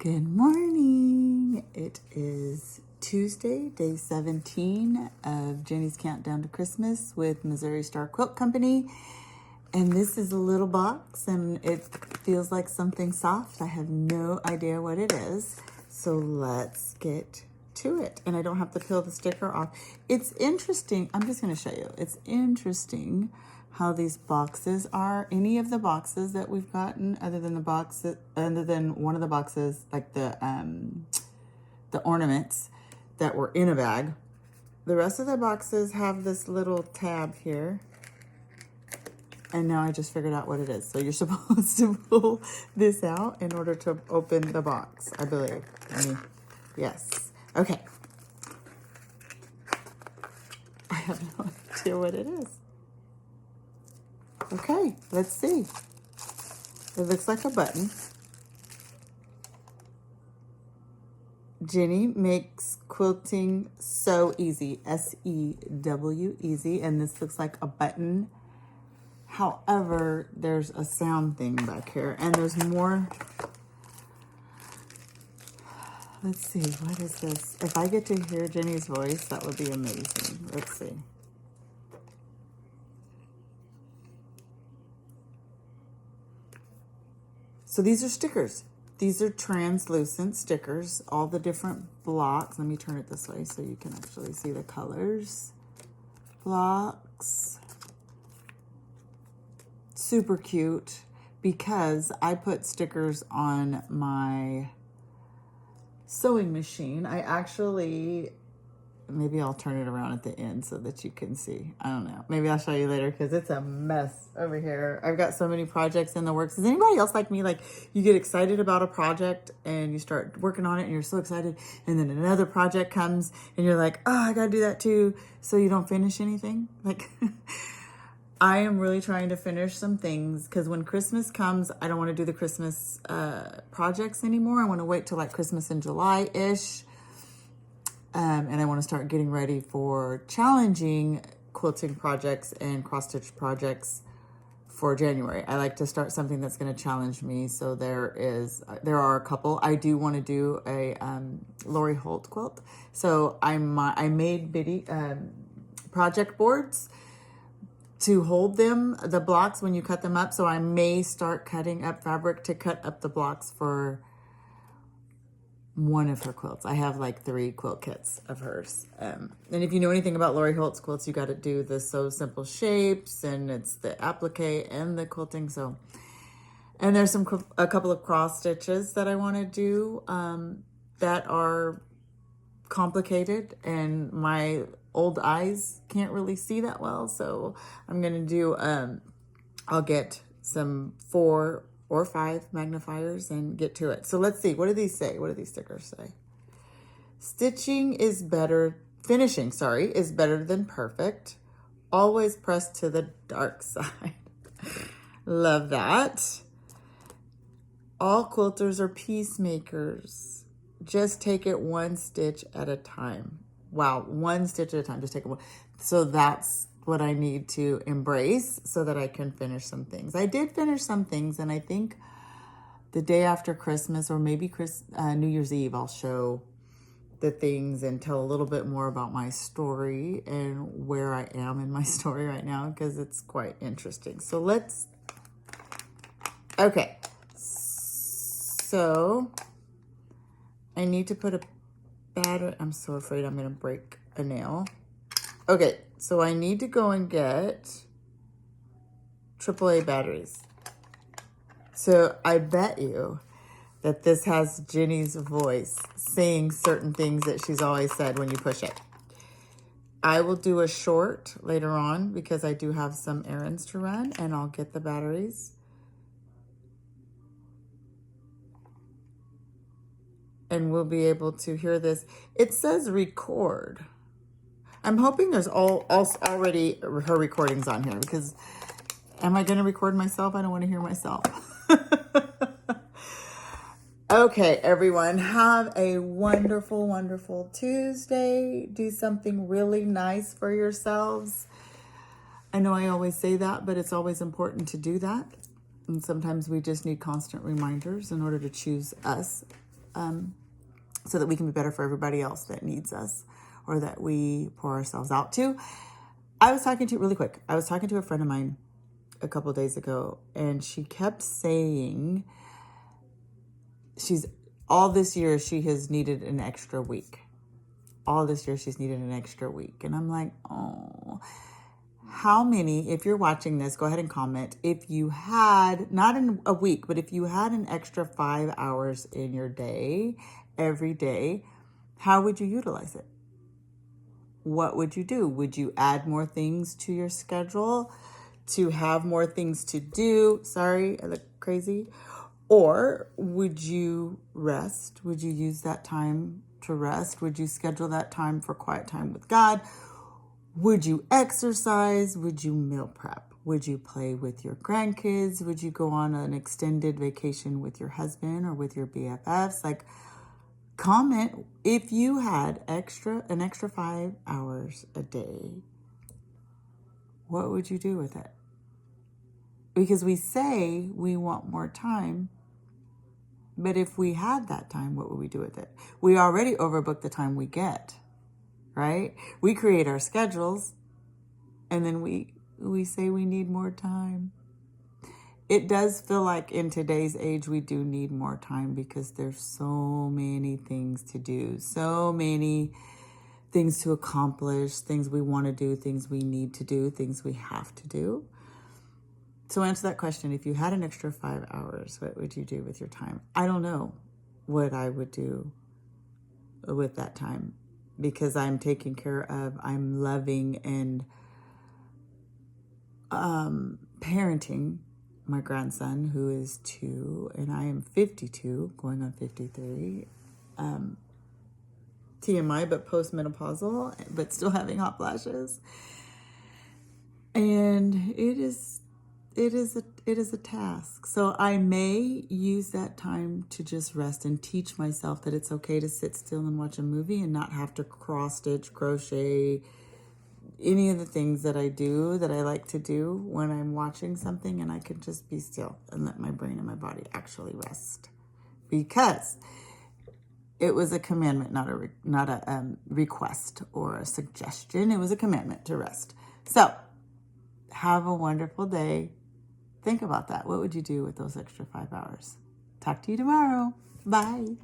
Good morning. It is Tuesday, day 17 of Jenny's Countdown to Christmas with Missouri Star Quilt Company. And this is a little box and it feels like something soft. I have no idea what it is. So let's get to it. And I don't have to peel the sticker off. It's interesting. I'm just going to show you. It's interesting how these boxes are. Any of the boxes that we've gotten, other than one of the boxes, like the ornaments that were in a bag, the rest of the boxes have this little tab here. And now I just figured out what it is. So you're supposed to pull this out in order to open the box, I believe. Yes. Okay. I have no idea what it is. Okay, let's see. It looks like a button. Jenny makes quilting so easy. S-E-W, easy. And this looks like a button. However, there's a sound thing back here. And there's more. Let's see, what is this? If I get to hear Jenny's voice, that would be amazing. Let's see. So these are stickers. These are translucent stickers, all the different blocks. Let me turn it this way so you can actually see the colors. Blocks. Super cute because I put stickers on my sewing machine. I actually, maybe I'll turn it around at the end so that you can see. I don't know. Maybe I'll show you later because it's a mess over here. I've got so many projects in the works. Is anybody else like me? Like you get excited about a project and you start working on it and you're so excited. And then another project comes and you're like, oh, I got to do that too. So you don't finish anything. Like I am really trying to finish some things because when Christmas comes, I don't want to do the Christmas projects anymore. I want to wait till like Christmas in July-ish. And I want to start getting ready for challenging quilting projects and cross-stitch projects for January. I like to start something that's going to challenge me. So there are a couple. I do want to do a Lori Holt quilt. So I made bitty project boards to hold them, the blocks when you cut them up. So I may start cutting up fabric to cut up the blocks for one of her quilts. I have like 3 quilt kits of hers. And if you know anything about Lori Holt's quilts, you got to do the So Simple shapes and it's the applique and the quilting. So, and there's a couple of cross stitches that I want to do that are complicated and my old eyes can't really see that well. So I'm going to do, I'll get some 4 or 5 magnifiers and get to it. So let's see. What do these say? What do these stickers say? Finishing, is better than perfect. Always press to the dark side. Love that. All quilters are peacemakers. Just take it one stitch at a time. Wow, one stitch at a time. Just take it one. So that's what I need to embrace so that I can finish some things. I did finish some things, and I think the day after Christmas or maybe New Year's Eve, I'll show the things and tell a little bit more about my story and where I am in my story right now because it's quite interesting. So okay. So I need to put a battery. I'm so afraid I'm going to break a nail. Okay, so I need to go and get AAA batteries. So I bet you that this has Jenny's voice saying certain things that she's always said when you push it. I will do a short later on because I do have some errands to run and I'll get the batteries. And we'll be able to hear this. It says record. I'm hoping there's already her recordings on here because am I going to record myself? I don't want to hear myself. Okay, everyone, have a wonderful, wonderful Tuesday. Do something really nice for yourselves. I know I always say that, but it's always important to do that. And sometimes we just need constant reminders in order to choose us so that we can be better for everybody else that needs us or that we pour ourselves out to. I was talking to a friend of mine a couple of days ago, and she kept saying all this year she has needed an extra week. All this year she's needed an extra week. And I'm like, oh, how many, if you're watching this, go ahead and comment. If you had, not in a week, but if you had an extra 5 hours in your day, every day, how would you utilize it? What would you do? Would you add more things to your schedule to have more things to do? Sorry, I look crazy. Or would you rest? Would you use that time to rest? Would you schedule that time for quiet time with God? Would you exercise? Would you meal prep? Would you play with your grandkids? Would you go on an extended vacation with your husband or with your BFFs? Like, comment if you had an extra 5 hours a day. What would you do with it? Because we say we want more time, but if we had that time, what would we do with it? We already overbook the time we get, right? We create our schedules, and then we say we need more time. It does feel like in today's age, we do need more time because there's so many things to do, so many things to accomplish, things we want to do, things we need to do, things we have to do. So answer that question. If you had an extra 5 hours, what would you do with your time? I don't know what I would do with that time because I'm taking care of, I'm loving and parenting my grandson who is 2 and I am 52, going on 53. TMI, but postmenopausal, but still having hot flashes. And it is a task. So I may use that time to just rest and teach myself that it's okay to sit still and watch a movie and not have to cross stitch, crochet, any of the things that I do that I like to do when I'm watching something, and I can just be still and let my brain and my body actually rest. Because it was a commandment, not a request or a suggestion. It was a commandment to rest. So have a wonderful day. Think about that. What would you do with those extra 5 hours? Talk to you tomorrow. Bye.